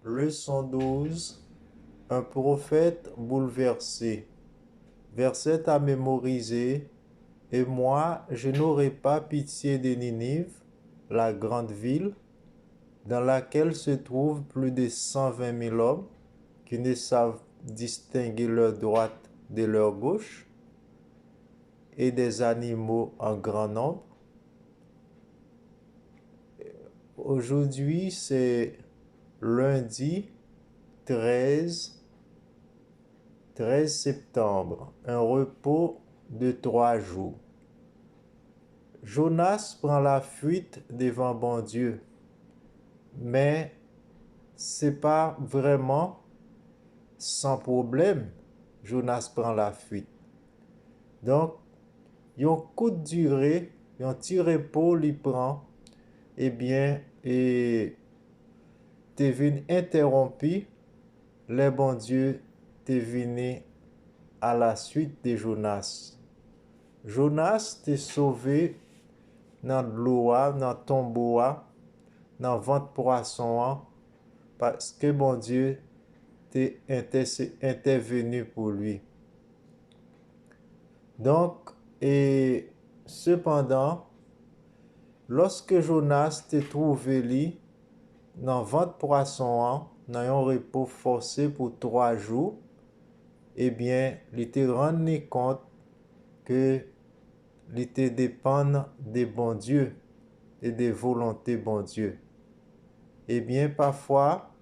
Leçon 12. Un prophète bouleversé. Verset à mémoriser. Et moi, je n'aurai pas pitié de Ninive, la grande ville, dans laquelle se trouvent plus de 120 000 hommes qui ne savent distinguer leur droite de leur gauche, et des animaux en grand nombre. Aujourd'hui, c'est lundi 13 septembre, un repos de 3 jours. Jonas prend la fuite devant bon Dieu, mais c'est pas vraiment sans problème. Jonas prend la fuite. Donc, yon coup de durée, yon petit repos li prend, eh bien, et te vin interrompu, le bon Dieu te vini à la suite de Jonas. Jonas te sauvé dans l'eau, dans tombeau, dans ventre poisson, parce que bon Dieu t'est intervenu pour lui. Donc, et cependant, lorsque Jonas te trouvé li, dans ventre poisson, dans un repos forcé pour 3 jours, eh bien, il te rendu compte que il te dépend de bon Dieu et des volontés bon Dieu. Eh bien, parfois,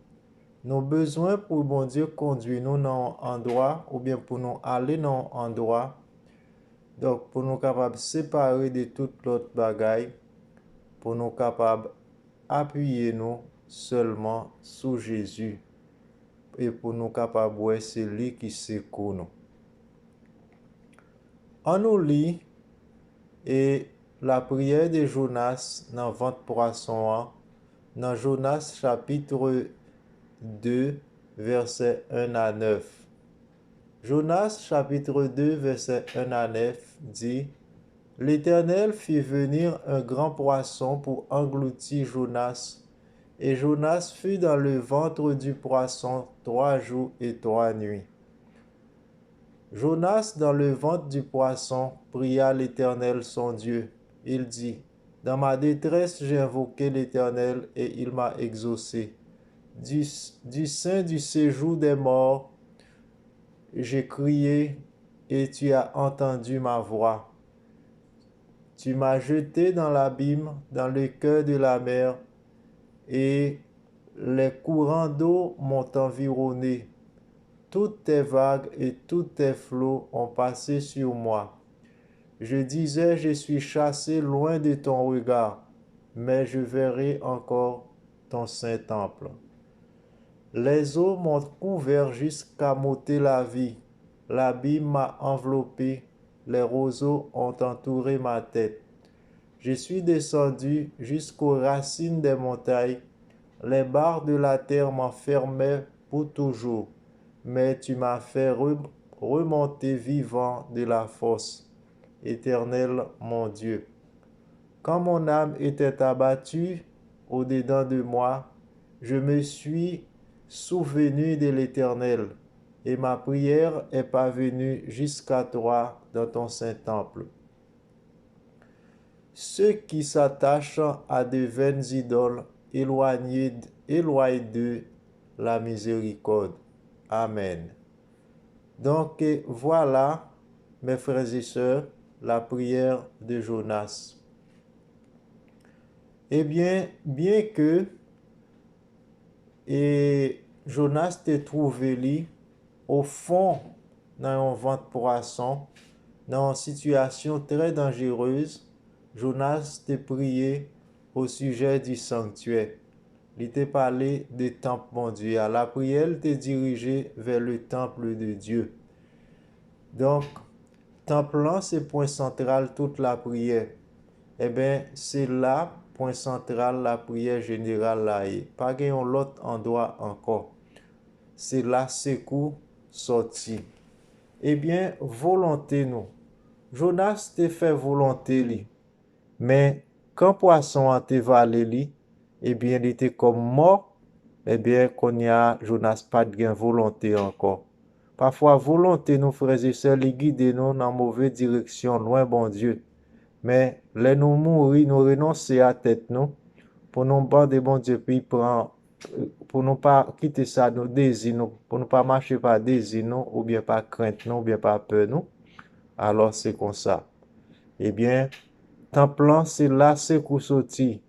nous avons besoin pour bon Dieu conduire nous dans un endroit ou bien pour nous aller dans un endroit. Donc, pour nous capables de séparer de toute l'autre bagaille, pour nous capables d'appuyer nous seulement sur Jésus et pour nous capables de voir c'est lui qui secoue nous. On nous lit et la prière de Jonas dans ventre poisson dans Jonas chapitre 2 verset 1 à 9. Jonas chapitre 2 verset 1 à 9 dit: L'Éternel fit venir un grand poisson pour engloutir Jonas, et Jonas fut dans le ventre du poisson 3 jours et 3 nuits. Jonas dans le ventre du poisson pria l'Éternel son Dieu. Il dit: Dans ma détresse j'ai invoqué l'Éternel et il m'a exaucé. Du sein du séjour des morts, j'ai crié et tu as entendu ma voix. Tu m'as jeté dans l'abîme, dans le cœur de la mer, et les courants d'eau m'ont environné. Toutes tes vagues et tous tes flots ont passé sur moi. Je disais, je suis chassé loin de ton regard, mais je verrai encore ton saint temple. Les eaux m'ont couvert jusqu'à m'ôter la vie. L'abîme m'a enveloppé, les roseaux ont entouré ma tête. Je suis descendu jusqu'aux racines des montagnes. Les barres de la terre m'enfermaient pour toujours. Mais tu m'as fait remonter vivant de la fosse. Éternel mon Dieu. Quand mon âme était abattue au-dedans de moi, je me suis souvenu de l'Éternel, et ma prière est parvenue jusqu'à toi dans ton saint temple. Ceux qui s'attachent à de vaines idoles, éloignez d'eux la miséricorde. Amen. Donc voilà, mes frères et sœurs, la prière de Jonas. Eh bien que Jonas te trouvé li au fond dans un ventre poisson, dans une situation très dangereuse, Jonas te prié au sujet du sanctuaire. Il te parlé du temple mon Dieu. La prière te dirigée vers le temple de Dieu. Donc, temple c'est point central toute la prière. Eh bien, c'est là, point central, la prière générale là. Pas gagnons l'autre endroit encore. C'est là, c'est coup sorti. Eh bien, volonté nous. Jonas te fait volonté li. Mais quand poisson a te valé li, eh bien, il était comme mort eh bien, qu'on y a, Jonas pas de volonté encore. Parfois, volonté, nous frères et sœurs, les guider nous dans mauvaise direction, loin, bon Dieu. Mais, les nous mourir, nous renoncer à tête nous, pour nous bander, bon Dieu, puis pour nous pas quitter ça, nos désirs, nous, pour nous pas marcher par désir, nous, ou bien par crainte, nous, ou bien par peur, nous. Alors, c'est comme ça. Eh bien, temple là, c'est là, c'est qu'on sorti.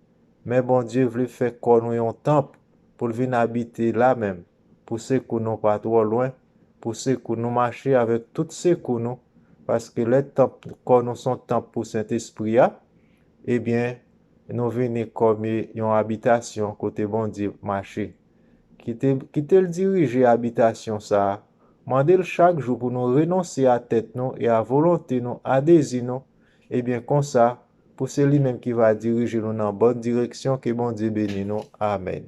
Mais bon Dieu voulait faire qu'on nous un temple pour venir habiter là même. Pour ceux qui nous pas trop loin, pour ceux qui nous marcher avec tous ceux qui nous. Parce que les temples, quand nous sont temples pour Saint-Esprit, eh bien, nous venons comme une habitation côté bon Dieu marcher. Qui te le diriger habitation ça. Mandez chaque jour pour nous renoncer à tête nous et à volonté nous, à désir nous. Eh bien, comme ça, pour c'est lui-même qui va diriger nous dans la bonne direction, que bon Dieu bénisse nous. Amen.